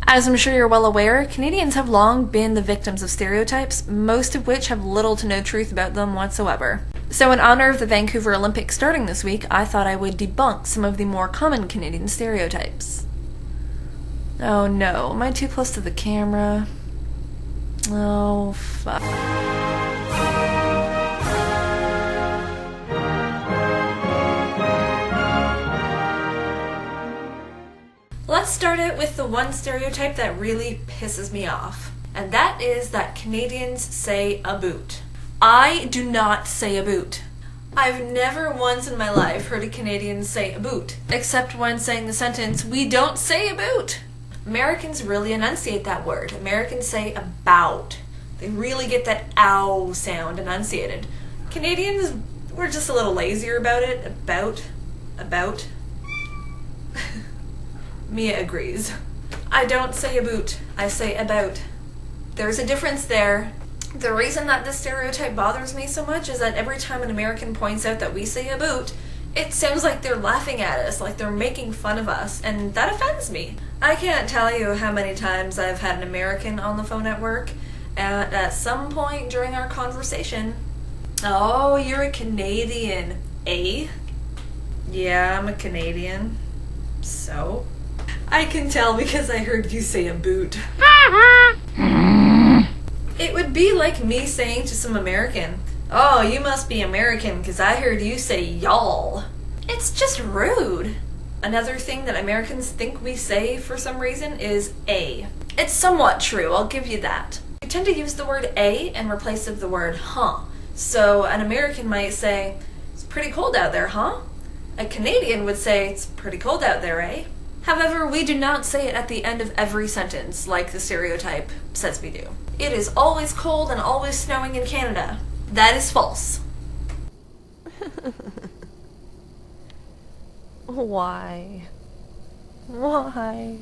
As I'm sure you're well aware, Canadians have long been the victims of stereotypes, most of which have little to no truth about them whatsoever. So in honor of the Vancouver Olympics starting this week, I thought I would debunk some of the more common Canadian stereotypes. Oh no, am I too close to the camera? Oh, fuck. Let's start out with the one stereotype that really pisses me off, and that is that Canadians say a boot. I do not say a boot. I've never once in my life heard a Canadian say a boot, except when saying the sentence, "We don't say a boot." Americans really enunciate that word. Americans say about. They really get that ow sound enunciated. Canadians, we're just a little lazier about it. About. Mia agrees. I don't say a boot, I say about. There's a difference there. The reason that this stereotype bothers me so much is that every time an American points out that we say a boot, it sounds like they're laughing at us, like they're making fun of us, and that offends me. I can't tell you how many times I've had an American on the phone at work, and at some point during our conversation, "Oh, you're a Canadian, eh?" "Yeah, I'm a Canadian." "So?" "I can tell because I heard you say a boot." It would be like me saying to some American, "Oh, you must be American because I heard you say y'all." It's just rude. Another thing that Americans think we say for some reason is a. It's somewhat true, I'll give you that. We tend to use the word a in replace of the word huh. So an American might say, "It's pretty cold out there, huh?" A Canadian would say, "It's pretty cold out there, eh?" However, we do not say it at the end of every sentence like the stereotype says we do. It is always cold and always snowing in Canada. That is false. Why? Why?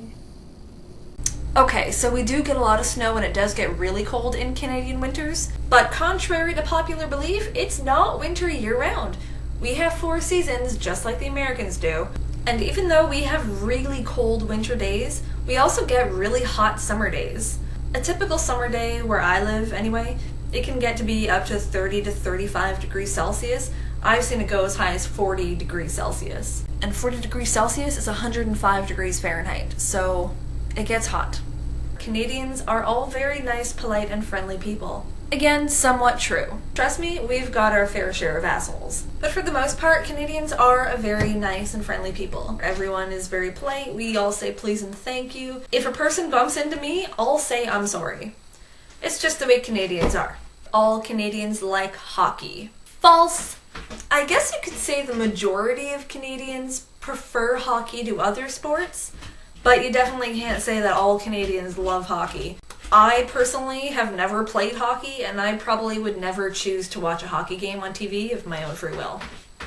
Okay, so we do get a lot of snow and it does get really cold in Canadian winters, but contrary to popular belief, it's not winter year-round. We have 4 seasons just like the Americans do. And even though we have really cold winter days, we also get really hot summer days. A typical summer day where I live, anyway, it can get to be up to 30 to 35 degrees Celsius. I've seen it go as high as 40 degrees Celsius. And 40 degrees Celsius is 105 degrees Fahrenheit, so it gets hot. Canadians are all very nice, polite, and friendly people. Again, somewhat true. Trust me, we've got our fair share of assholes. But for the most part, Canadians are a very nice and friendly people. Everyone is very polite, we all say please and thank you. If a person bumps into me, I'll say I'm sorry. It's just the way Canadians are. All Canadians like hockey. False. I guess you could say the majority of Canadians prefer hockey to other sports, but you definitely can't say that all Canadians love hockey. I personally have never played hockey, and I probably would never choose to watch a hockey game on TV of my own free will.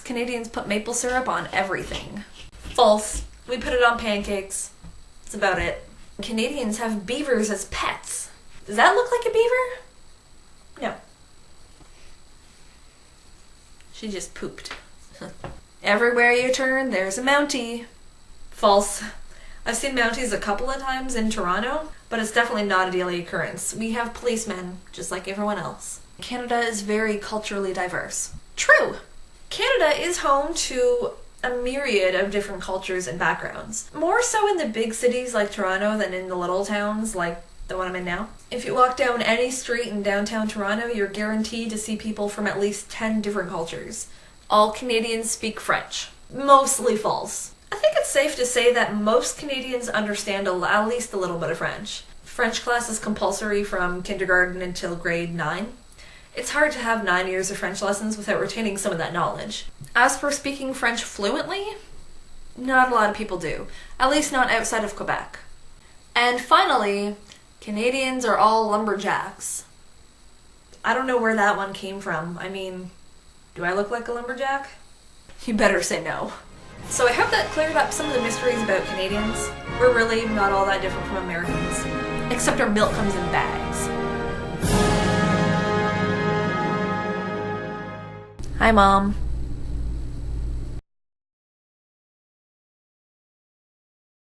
Canadians put maple syrup on everything. False. We put it on pancakes. That's about it. Canadians have beavers as pets. Does that look like a beaver? No. She just pooped. Everywhere you turn, there's a Mountie. False. I've seen Mounties a couple of times in Toronto, but it's definitely not a daily occurrence. We have policemen, just like everyone else. Canada is very culturally diverse. True! Canada is home to a myriad of different cultures and backgrounds. More so in the big cities like Toronto than in the little towns like the one I'm in now. If you walk down any street in downtown Toronto, you're guaranteed to see people from at least 10 different cultures. All Canadians speak French. Mostly false. I think it's safe to say that most Canadians understand at least a little bit of French. French class is compulsory from kindergarten until grade 9. It's hard to have 9 years of French lessons without retaining some of that knowledge. As for speaking French fluently, not a lot of people do. At least not outside of Quebec. And finally, Canadians are all lumberjacks. I don't know where that one came from. I mean, do I look like a lumberjack? You better say no. So I hope that cleared up some of the mysteries about Canadians. We're really not all that different from Americans. Except our milk comes in bags. Hi, Mom.